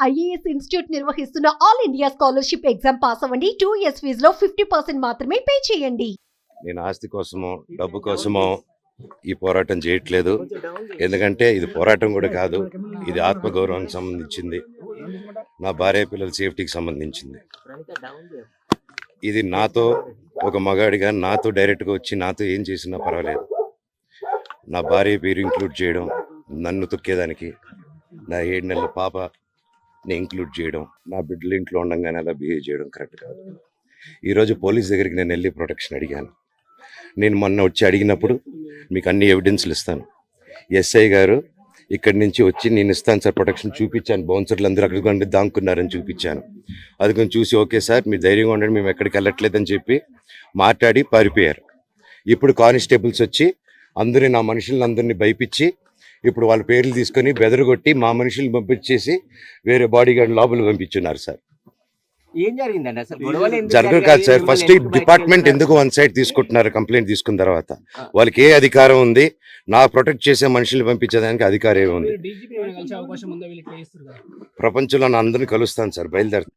IAS institute నిర్వహిస్తున్న all India scholarship exam pass అవ్వండి. 2 years ఫీజులో 50% మాత్రమే పే చేయండి. నేను ఆస్తి కోసమో డబ్బు కోసమో ఈ పోరాటం చేయట్లేదు. ఎందుకంటే ఇది పోరాటం కూడా కాదు, ఇది ఆత్మగౌరవానికి సంబంధించింది, నా భార్య పిల్లల సేఫ్టీకి సంబంధించింది. ఇది నాతో ఒక మగాడిగా నాతో డైరెక్ట్గా వచ్చి నాతో ఏం చేసినా పర్వాలేదు. నా భార్య పేరు ఇంక్లూడ్ చేయడం, నన్ను తొక్కేదానికి నా 7 నెలల పాపని ఇంక్లూడ్ చేయడం, నా బిడ్డలు ఇంట్లో ఉండగానే అలా బిహేవ్ చేయడం కరెక్ట్ కాదు. ఈరోజు పోలీస్ దగ్గరికి నేను వెళ్ళి ప్రొటెక్షన్ అడిగాను. నేను మొన్న వచ్చి అడిగినప్పుడు మీకు అన్ని ఎవిడెన్స్లు ఇస్తాను. ఎస్ఐ గారు ఇక్కడి నుంచి వచ్చి నేను ఇస్తాను సార్ ప్రొటెక్షన్ చూపించాను. బౌన్సర్లు అందరూ అక్కడికి కొండ దాక్కున్నారని చూపించాను. అది కొంచెం చూసి ఓకే సార్ మీరు ధైర్యంగా ఉండండి, మేము ఎక్కడికి వెళ్ళట్లేదని చెప్పి మాట్లాడి పారిపోయారు. ఇప్పుడు కానిస్టేబుల్స్ వచ్చి అందరూ నా మనుషులందరినీ భయపించి ఇప్పుడు వాళ్ళ పేర్లు తీసుకొని బెదరగొట్టి మా మనుషులు పంపించేసి వేరే బాడీ గార్డ్ లోపల పంపించున్నారు సార్. ఏం జరిగిందండి అసలు? గొడవలు జరగదు కాదు సార్. ఫస్ట్ డిపార్ట్మెంట్ ఎందుకు వన్ సైడ్ తీసుకుంటున్నారు? కంప్లైంట్ తీసుకున్న తర్వాత వాళ్ళకి ఏ అధికారం ఉంది? నా ప్రొటెక్ట్ చేసే మనుషులు పంపించేదానికి అధికారం ఉంది. ప్రపంచంలో నా అందరినీ కలుస్తాను సార్, బయలుదేరుతాను.